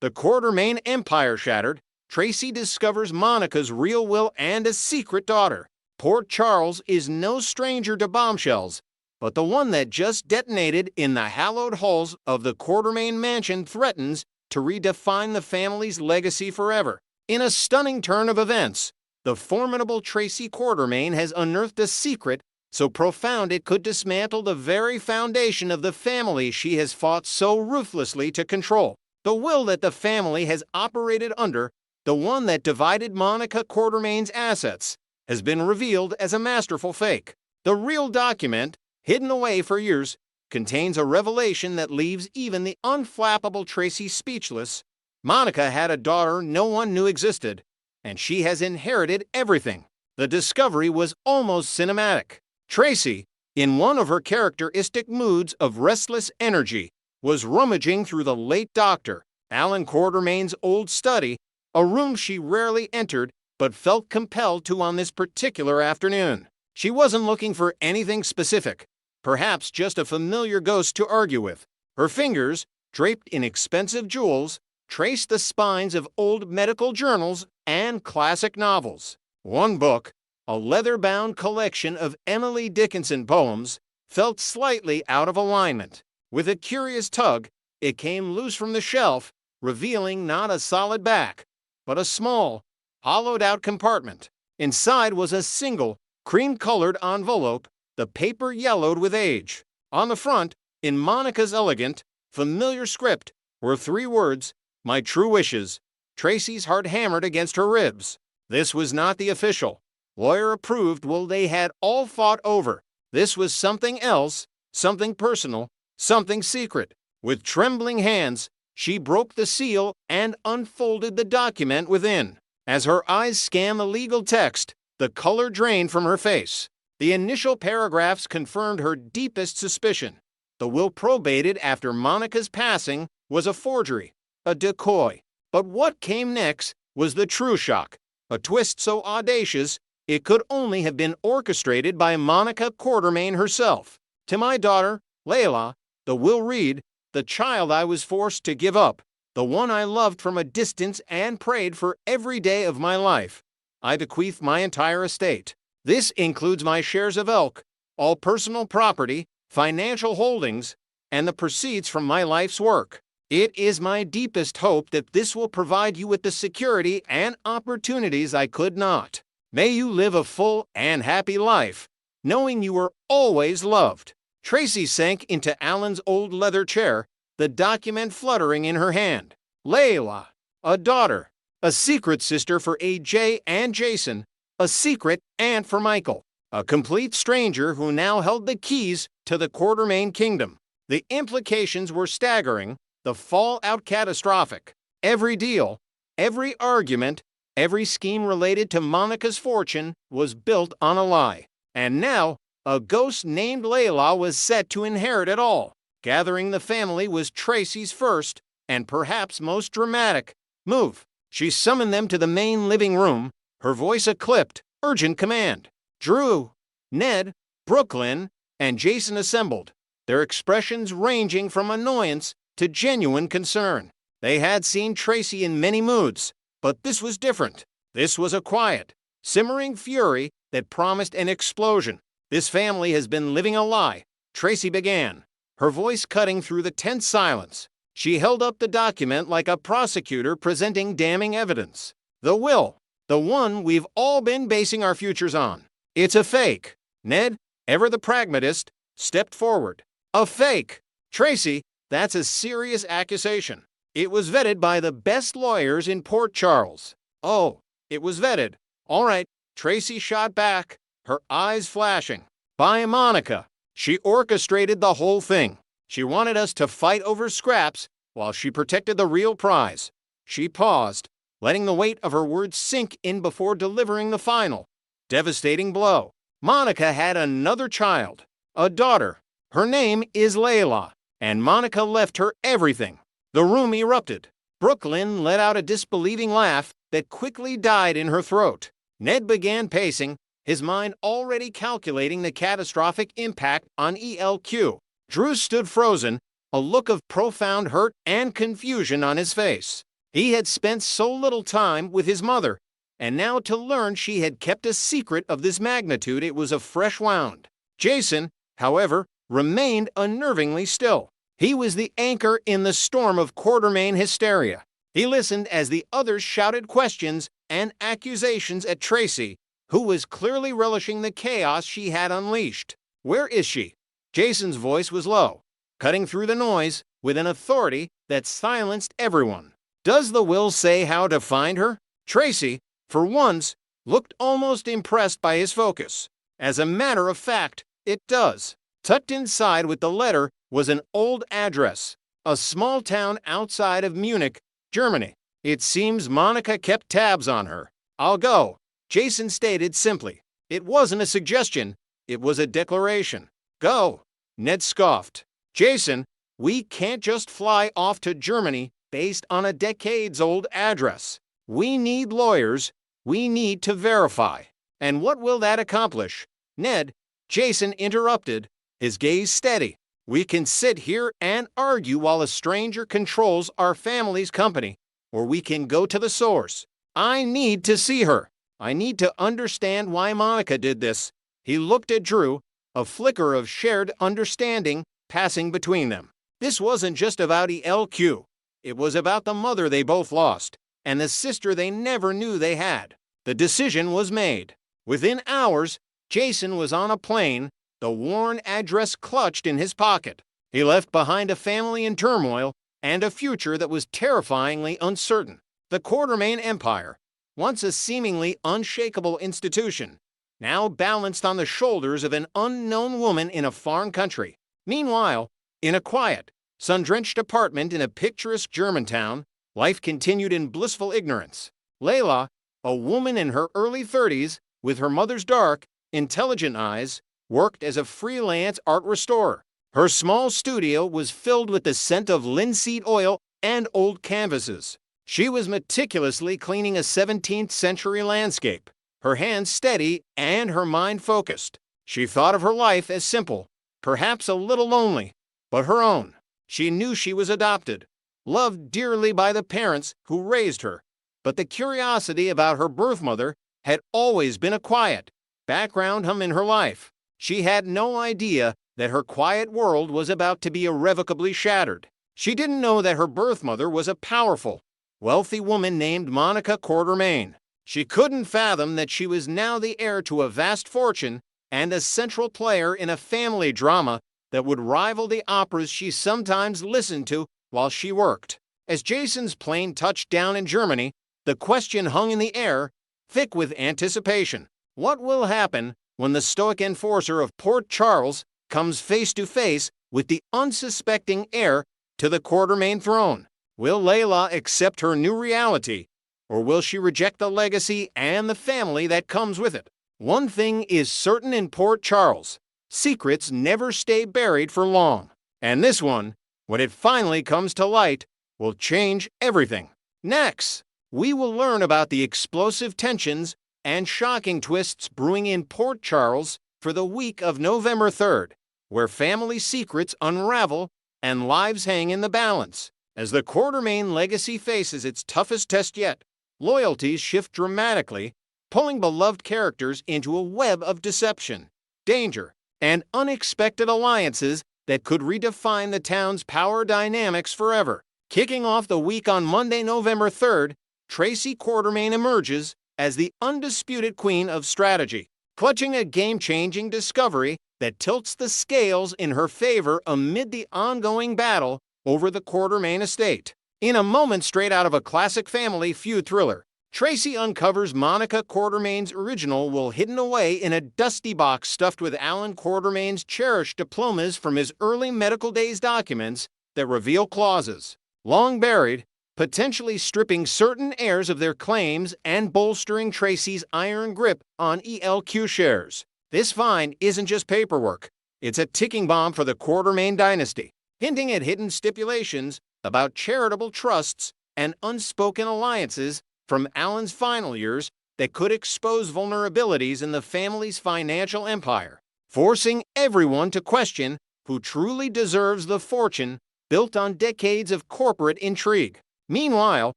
The Quartermaine empire shattered, Tracy discovers Monica's real will and a secret daughter. Port Charles is no stranger to bombshells, but the one that just detonated in the hallowed halls of the Quartermaine mansion threatens to redefine the family's legacy forever. In a stunning turn of events, the formidable Tracy Quartermaine has unearthed a secret so profound it could dismantle the very foundation of the family she has fought so ruthlessly to control. The will that the family has operated under, the one that divided Monica Quartermaine's assets, has been revealed as a masterful fake. The real document, hidden away for years, contains a revelation that leaves even the unflappable Tracy speechless. Monica had a daughter no one knew existed, and she has inherited everything. The discovery was almost cinematic. Tracy, in one of her characteristic moods of restless energy, was rummaging through the late Dr. Alan Quartermaine's old study, a room she rarely entered but felt compelled to on this particular afternoon. She wasn't looking for anything specific, perhaps just a familiar ghost to argue with. Her fingers, draped in expensive jewels, traced the spines of old medical journals and classic novels. One book, a leather-bound collection of Emily Dickinson poems, felt slightly out of alignment. With a curious tug, it came loose from the shelf, revealing not a solid back, but a small, hollowed-out compartment. Inside was a single, cream-colored envelope, the paper yellowed with age. On the front, in Monica's elegant, familiar script, were 3 words, "My true wishes." Tracy's heart hammered against her ribs. This was not the official, lawyer-approved will they had all fought over. This was something else, something personal, something secret. With trembling hands, she broke the seal and unfolded the document within. As her eyes scanned the legal text, the color drained from her face. The initial paragraphs confirmed her deepest suspicion. The will probated after Monica's passing was a forgery, a decoy. But what came next was the true shock, a twist so audacious it could only have been orchestrated by Monica Quartermaine herself. To my daughter, Layla, the will read, the child I was forced to give up, the one I loved from a distance and prayed for every day of my life, I bequeath my entire estate. This includes my shares of Elk, all personal property, financial holdings, and the proceeds from my life's work. It is my deepest hope that this will provide you with the security and opportunities I could not. May you live a full and happy life, knowing you were always loved. Tracy sank into Alan's old leather chair, the document fluttering in her hand. Layla, a daughter, a secret sister for AJ and Jason, a secret aunt for Michael, a complete stranger who now held the keys to the Quartermaine kingdom. The implications were staggering, the fallout catastrophic. Every deal, every argument, every scheme related to Monica's fortune was built on a lie. And now, a ghost named Layla was set to inherit it all. Gathering the family was Tracy's first, and perhaps most dramatic, move. She summoned them to the main living room, her voice a clipped, urgent command. Drew, Ned, Brooklyn, and Jason assembled, their expressions ranging from annoyance to genuine concern. They had seen Tracy in many moods, but this was different. This was a quiet, simmering fury that promised an explosion. This family has been living a lie, Tracy began, her voice cutting through the tense silence. She held up the document like a prosecutor presenting damning evidence. The will, the one we've all been basing our futures on. It's a fake. Ned, ever the pragmatist, stepped forward. A fake. Tracy, that's a serious accusation. It was vetted by the best lawyers in Port Charles. Oh, it was vetted. All right, Tracy shot back, her eyes flashing. By Monica. She orchestrated the whole thing. She wanted us to fight over scraps while she protected the real prize. She paused, letting the weight of her words sink in before delivering the final, devastating blow. Monica had another child, a daughter. Her name is Layla, and Monica left her everything. The room erupted. Brooklyn let out a disbelieving laugh that quickly died in her throat. Ned began pacing, his mind already calculating the catastrophic impact on ELQ. Drew stood frozen, a look of profound hurt and confusion on his face. He had spent so little time with his mother, and now to learn she had kept a secret of this magnitude, it was a fresh wound. Jason, however, remained unnervingly still. He was the anchor in the storm of Quartermain hysteria. He listened as the others shouted questions and accusations at Tracy, who was clearly relishing the chaos she had unleashed. "Where is she?" Jason's voice was low, cutting through the noise with an authority that silenced everyone. "Does the will say how to find her?" Tracy, for once, looked almost impressed by his focus. "As a matter of fact, it does." Tucked inside with the letter was an old address, a small town outside of Munich, Germany. "It seems Monica kept tabs on her. I'll go," Jason stated simply. It wasn't a suggestion, it was a declaration. "Go," Ned scoffed. "Jason, we can't just fly off to Germany based on a decades-old address. We need lawyers. We need to verify." "And what will that accomplish?" "Ned," Jason interrupted, his gaze steady. "We can sit here and argue while a stranger controls our family's company, or we can go to the source. I need to see her. I need to understand why Monica did this." He looked at Drew, a flicker of shared understanding passing between them. This wasn't just about ELQ. It was about the mother they both lost, and the sister they never knew they had. The decision was made. Within hours, Jason was on a plane, the worn address clutched in his pocket. He left behind a family in turmoil and a future that was terrifyingly uncertain. The Quartermain Empire, once a seemingly unshakable institution, now balanced on the shoulders of an unknown woman in a foreign country. Meanwhile, in a quiet, sun-drenched apartment in a picturesque German town, life continued in blissful ignorance. Layla, a woman in her early 30s, with her mother's dark, intelligent eyes, worked as a freelance art restorer. Her small studio was filled with the scent of linseed oil and old canvases. She was meticulously cleaning a 17th century landscape, her hands steady and her mind focused. She thought of her life as simple, perhaps a little lonely, but her own. She knew she was adopted, loved dearly by the parents who raised her, but the curiosity about her birth mother had always been a quiet background hum in her life. She had no idea that her quiet world was about to be irrevocably shattered. She didn't know that her birth mother was a powerful, wealthy woman named Monica Quartermain. She couldn't fathom that she was now the heir to a vast fortune and a central player in a family drama that would rival the operas she sometimes listened to while she worked. As Jason's plane touched down in Germany, the question hung in the air, thick with anticipation. What will happen when the stoic enforcer of Port Charles comes face to face with the unsuspecting heir to the Quartermain throne? Will Layla accept her new reality, or will she reject the legacy and the family that comes with it? One thing is certain in Port Charles: secrets never stay buried for long. And this one, when it finally comes to light, will change everything. Next, we will learn about the explosive tensions and shocking twists brewing in Port Charles for the week of November 3rd, where family secrets unravel and lives hang in the balance. As the Quartermain legacy faces its toughest test yet, loyalties shift dramatically, pulling beloved characters into a web of deception, danger, and unexpected alliances that could redefine the town's power dynamics forever. Kicking off the week on Monday, November 3rd, Tracy Quartermain emerges as the undisputed queen of strategy, clutching a game-changing discovery that tilts the scales in her favor amid the ongoing battle over the Quartermain estate. In a moment straight out of a classic family feud thriller, Tracy uncovers Monica Quartermain's original will hidden away in a dusty box stuffed with Alan Quartermain's cherished diplomas from his early medical days documents that reveal clauses, long buried, potentially stripping certain heirs of their claims and bolstering Tracy's iron grip on ELQ shares. This find isn't just paperwork, it's a ticking bomb for the Quartermain dynasty, hinting at hidden stipulations about charitable trusts and unspoken alliances from Alan's final years that could expose vulnerabilities in the family's financial empire, forcing everyone to question who truly deserves the fortune built on decades of corporate intrigue. Meanwhile,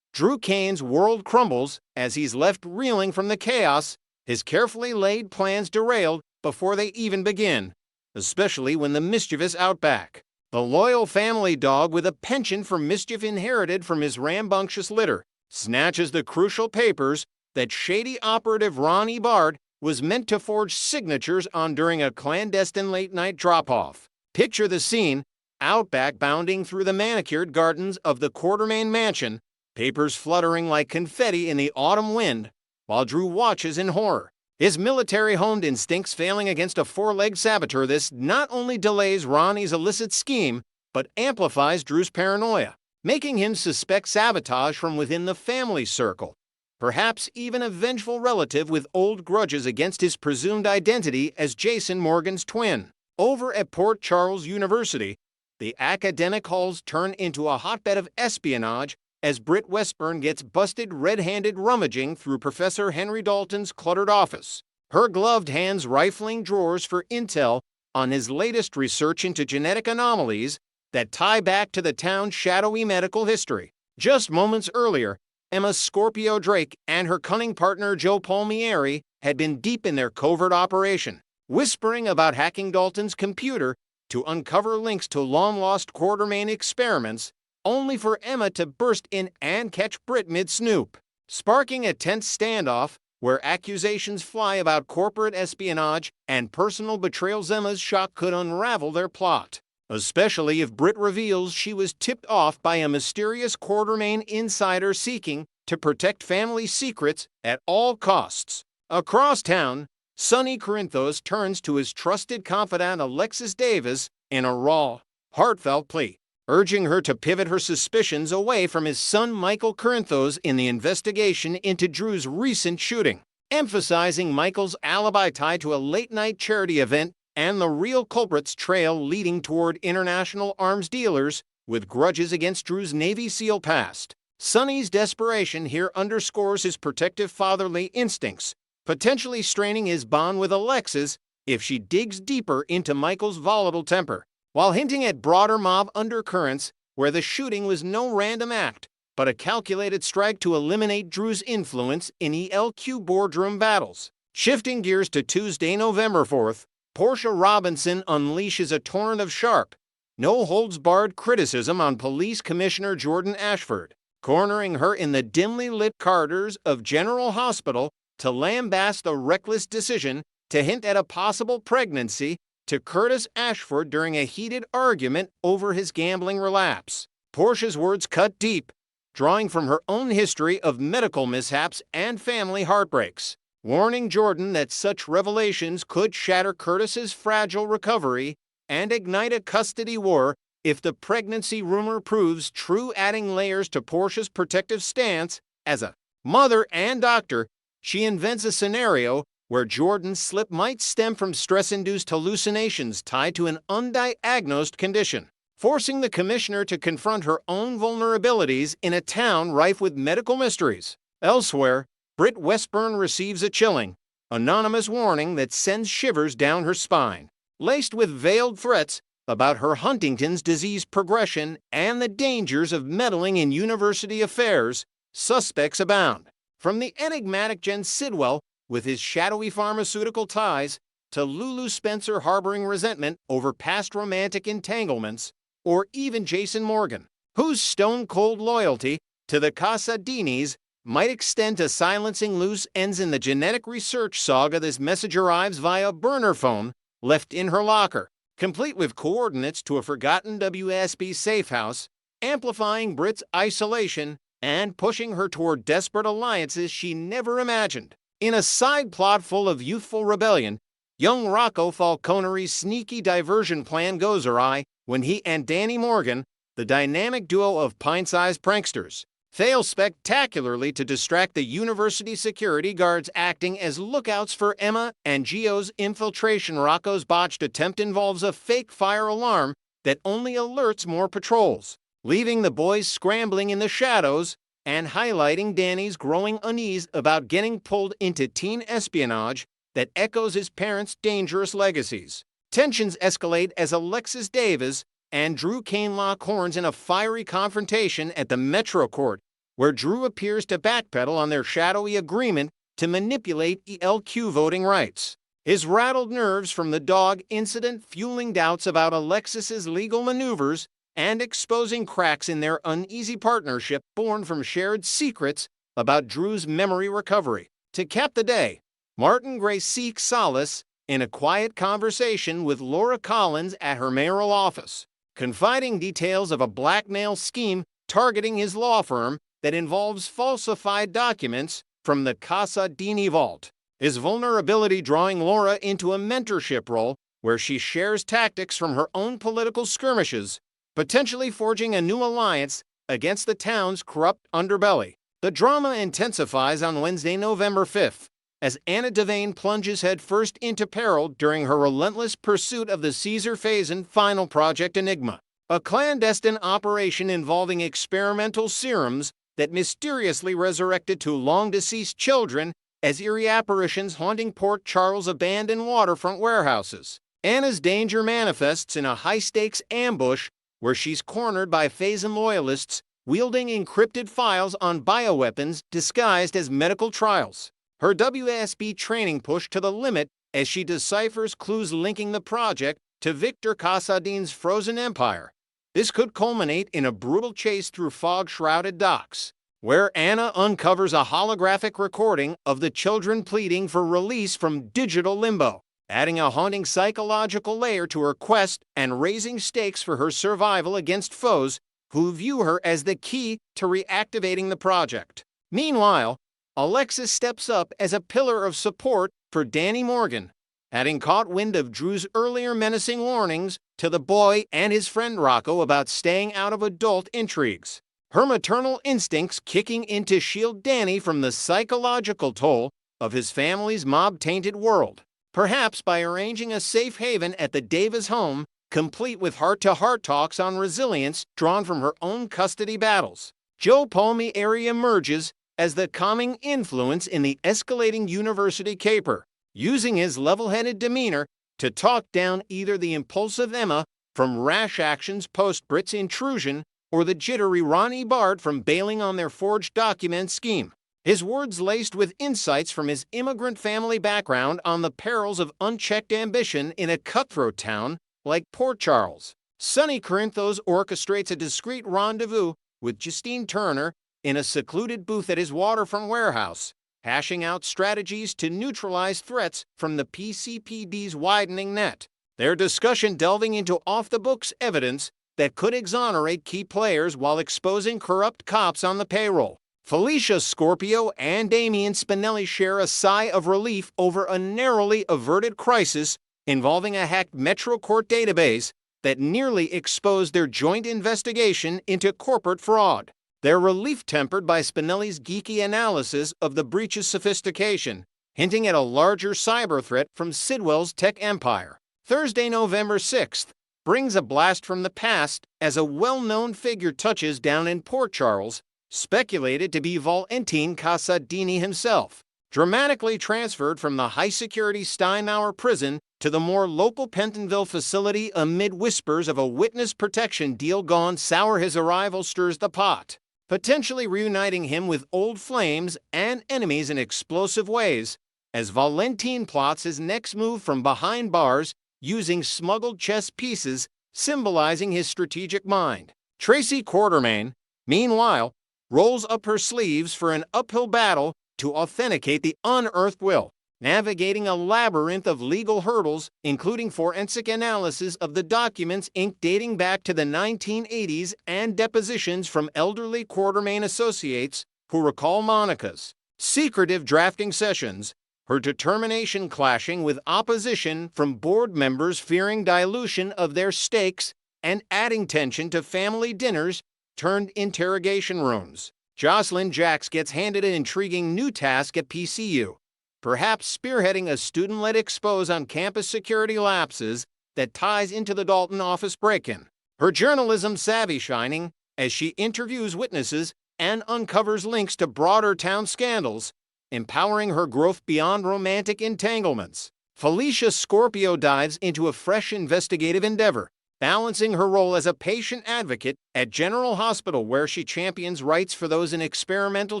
Drew Kane's world crumbles as he's left reeling from the chaos, his carefully laid plans derailed before they even begin, especially when the mischievous Outback, the loyal family dog with a penchant for mischief inherited from his rambunctious litter, snatches the crucial papers that shady operative Ronnie Bard was meant to forge signatures on during a clandestine late-night drop-off. Picture the scene, Outback bounding through the manicured gardens of the Quartermain mansion, papers fluttering like confetti in the autumn wind, while Drew watches in horror. His military-honed instincts failing against a four-legged saboteur, this not only delays Ronnie's illicit scheme, but amplifies Drew's paranoia, making him suspect sabotage from within the family circle, perhaps even a vengeful relative with old grudges against his presumed identity as Jason Morgan's twin. Over at Port Charles University, the academic halls turn into a hotbed of espionage as Britt Westburn gets busted red-handed rummaging through Professor Henry Dalton's cluttered office, her gloved hands rifling drawers for intel on his latest research into genetic anomalies that tie back to the town's shadowy medical history. Just moments earlier, Emma Scorpio Drake and her cunning partner Joe Palmieri had been deep in their covert operation, whispering about hacking Dalton's computer to uncover links to long-lost Quartermain experiments, only for Emma to burst in and catch Britt mid-snoop, sparking a tense standoff where accusations fly about corporate espionage and personal betrayals. Emma's shock could unravel their plot, especially if Britt reveals she was tipped off by a mysterious Quartermain insider seeking to protect family secrets at all costs. Across town, Sonny Corinthos turns to his trusted confidant Alexis Davis in a raw, heartfelt plea, urging her to pivot her suspicions away from his son Michael Corinthos in the investigation into Drew's recent shooting, emphasizing Michael's alibi tied to a late-night charity event and the real culprit's trail leading toward international arms dealers with grudges against Drew's Navy SEAL past. Sonny's desperation here underscores his protective fatherly instincts, potentially straining his bond with Alexis if she digs deeper into Michael's volatile temper, while hinting at broader mob undercurrents where the shooting was no random act, but a calculated strike to eliminate Drew's influence in ELQ boardroom battles. Shifting gears to Tuesday, November 4th, Portia Robinson unleashes a torrent of sharp, no-holds-barred criticism on Police Commissioner Jordan Ashford, cornering her in the dimly lit corridors of General Hospital to lambast the reckless decision to hint at a possible pregnancy to Curtis Ashford during a heated argument over his gambling relapse. Portia's words cut deep, drawing from her own history of medical mishaps and family heartbreaks, warning Jordan that such revelations could shatter Curtis's fragile recovery and ignite a custody war if the pregnancy rumor proves true, adding layers to Portia's protective stance. As a mother and doctor, she invents a scenario where Jordan's slip might stem from stress-induced hallucinations tied to an undiagnosed condition, forcing the commissioner to confront her own vulnerabilities in a town rife with medical mysteries. Elsewhere, Britt Westburn receives a chilling, anonymous warning that sends shivers down her spine, laced with veiled threats about her Huntington's disease progression and the dangers of meddling in university affairs. Suspects abound, from the enigmatic Jen Sidwell with his shadowy pharmaceutical ties, to Lulu Spencer harboring resentment over past romantic entanglements, or even Jason Morgan, whose stone-cold loyalty to the Casadinis might extend to silencing loose ends in the genetic research saga. This message arrives via burner phone left in her locker, complete with coordinates to a forgotten WSB safe house, amplifying Britt's isolation and pushing her toward desperate alliances she never imagined. In a side plot full of youthful rebellion, young Rocco Falcone's sneaky diversion plan goes awry when he and Danny Morgan, the dynamic duo of pint-sized pranksters, fail spectacularly to distract the university security guards acting as lookouts for Emma and Gio's infiltration. Rocco's botched attempt involves a fake fire alarm that only alerts more patrols, leaving the boys scrambling in the shadows and highlighting Danny's growing unease about getting pulled into teen espionage that echoes his parents' dangerous legacies. Tensions escalate as Alexis Davis and Drew Kane lock horns in a fiery confrontation at the Metro Court, where Drew appears to backpedal on their shadowy agreement to manipulate ELQ voting rights. His rattled nerves from the dog incident fueling doubts about Alexis's legal maneuvers and exposing cracks in their uneasy partnership born from shared secrets about Drew's memory recovery. To cap the day, Martin Gray seeks solace in a quiet conversation with Laura Collins at her mayoral office, confiding details of a blackmail scheme targeting his law firm that involves falsified documents from the Casa Dini vault. His vulnerability drawing Laura into a mentorship role where she shares tactics from her own political skirmishes, potentially forging a new alliance against the town's corrupt underbelly. The drama intensifies on Wednesday, November 5th, as Anna Devane plunges headfirst into peril during her relentless pursuit of the Caesar Phazon final project Enigma, a clandestine operation involving experimental serums that mysteriously resurrected two long-deceased children as eerie apparitions haunting Port Charles' abandoned waterfront warehouses. Anna's danger manifests in a high-stakes ambush where she's cornered by Phazon loyalists wielding encrypted files on bioweapons disguised as medical trials. Her WSB training pushed to the limit as she deciphers clues linking the project to Victor Casadin's frozen empire. This could culminate in a brutal chase through fog-shrouded docks, where Anna uncovers a holographic recording of the children pleading for release from digital limbo, adding a haunting psychological layer to her quest and raising stakes for her survival against foes who view her as the key to reactivating the project. Meanwhile, Alexis steps up as a pillar of support for Danny Morgan, having caught wind of Drew's earlier menacing warnings to the boy and his friend Rocco about staying out of adult intrigues. Her maternal instincts kicking in to shield Danny from the psychological toll of his family's mob-tainted world, perhaps by arranging a safe haven at the Davis home, complete with heart-to-heart talks on resilience drawn from her own custody battles. Joe Palmieri emerges as the calming influence in the escalating university caper, using his level-headed demeanor to talk down either the impulsive Emma from rash actions post-Brit's intrusion or the jittery Ronnie Bard from bailing on their forged document scheme. His words laced with insights from his immigrant family background on the perils of unchecked ambition in a cutthroat town like Port Charles. Sonny Corinthos orchestrates a discreet rendezvous with Justine Turner in a secluded booth at his waterfront warehouse, hashing out strategies to neutralize threats from the PCPD's widening net. Their discussion delving into off-the-books evidence that could exonerate key players while exposing corrupt cops on the payroll. Felicia Scorpio and Damian Spinelli share a sigh of relief over a narrowly averted crisis involving a hacked Metro Court database that nearly exposed their joint investigation into corporate fraud. Their relief tempered by Spinelli's geeky analysis of the breach's sophistication, hinting at a larger cyber threat from Sidwell's tech empire. Thursday, November 6th, brings a blast from the past as a well-known figure touches down in Port Charles, speculated to be Valentin Casadini himself, dramatically transferred from the high-security Steinmauer prison to the more local Pentonville facility amid whispers of a witness protection deal gone sour. His arrival stirs the pot, potentially reuniting him with old flames and enemies in explosive ways, as Valentin plots his next move from behind bars using smuggled chess pieces symbolizing his strategic mind. Tracy Quartermain, meanwhile, rolls up her sleeves for an uphill battle to authenticate the unearthed will, navigating a labyrinth of legal hurdles, including forensic analysis of the documents inked dating back to the 1980s and depositions from elderly Quartermain associates who recall Monica's secretive drafting sessions, her determination clashing with opposition from board members fearing dilution of their stakes and adding tension to family dinners turned interrogation rooms. Jocelyn Jacks gets handed an intriguing new task at PCU, perhaps spearheading a student-led expose on campus security lapses that ties into the Dalton office break-in. Her journalism savvy shining as she interviews witnesses and uncovers links to broader town scandals, empowering her growth beyond romantic entanglements. Felicia Scorpio dives into a fresh investigative endeavor, balancing her role as a patient advocate at General Hospital, where she champions rights for those in experimental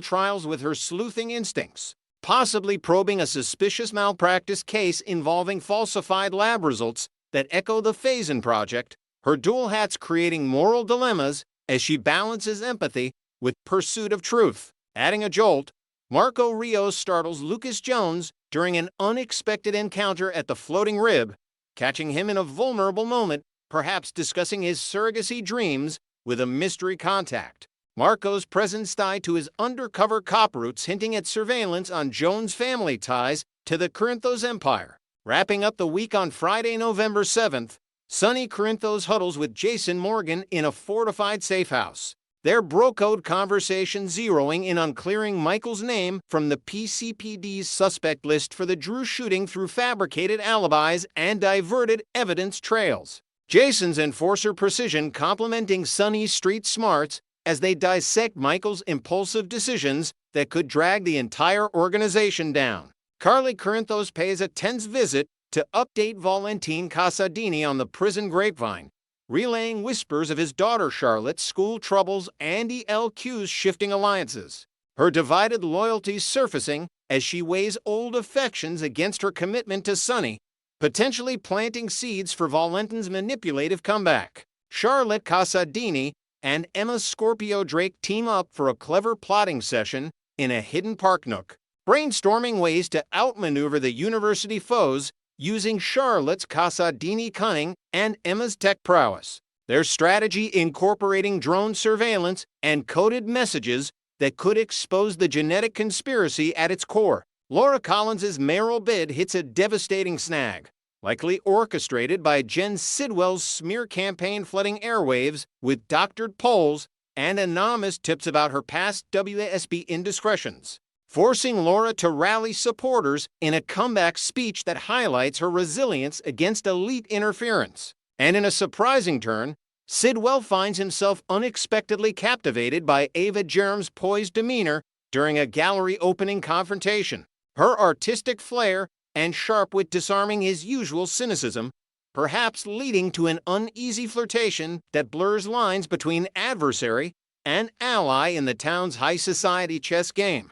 trials, with her sleuthing instincts, possibly probing a suspicious malpractice case involving falsified lab results that echo the Phazon Project. Her dual hats creating moral dilemmas as she balances empathy with pursuit of truth. Adding a jolt, Marco Rios startles Lucas Jones during an unexpected encounter at the Floating Rib, catching him in a vulnerable moment, perhaps discussing his surrogacy dreams with a mystery contact. Marco's presence tied to his undercover cop roots, hinting at surveillance on Jones' family ties to the Corinthos Empire. Wrapping up the week on Friday, November 7th, Sonny Corinthos huddles with Jason Morgan in a fortified safe house. Their bro-code conversation zeroing in on clearing Michael's name from the PCPD's suspect list for the Drew shooting through fabricated alibis and diverted evidence trails. Jason's enforcer precision complementing Sonny's street smarts as they dissect Michael's impulsive decisions that could drag the entire organization down. Carly Corinthos pays a tense visit to update Valentine Casadini on the prison grapevine, relaying whispers of his daughter Charlotte's school troubles and ELQ's shifting alliances. Her divided loyalties surfacing as she weighs old affections against her commitment to Sonny, potentially planting seeds for Valentine's manipulative comeback. Charlotte Casadini and Emma Scorpio Drake team up for a clever plotting session in a hidden park nook, brainstorming ways to outmaneuver the university foes using Charlotte's Casadini cunning and Emma's tech prowess. Their strategy incorporating drone surveillance and coded messages that could expose the genetic conspiracy at its core. Laura Collins's mayoral bid hits a devastating snag, likely orchestrated by Jen Sidwell's smear campaign, flooding airwaves with doctored polls and anonymous tips about her past WSB indiscretions, forcing Laura to rally supporters in a comeback speech that highlights her resilience against elite interference. And in a surprising turn, Sidwell finds himself unexpectedly captivated by Ava Jerem's poised demeanor during a gallery opening confrontation, her artistic flair and sharp wit disarming his usual cynicism, perhaps leading to an uneasy flirtation that blurs lines between adversary and ally in the town's high society chess game.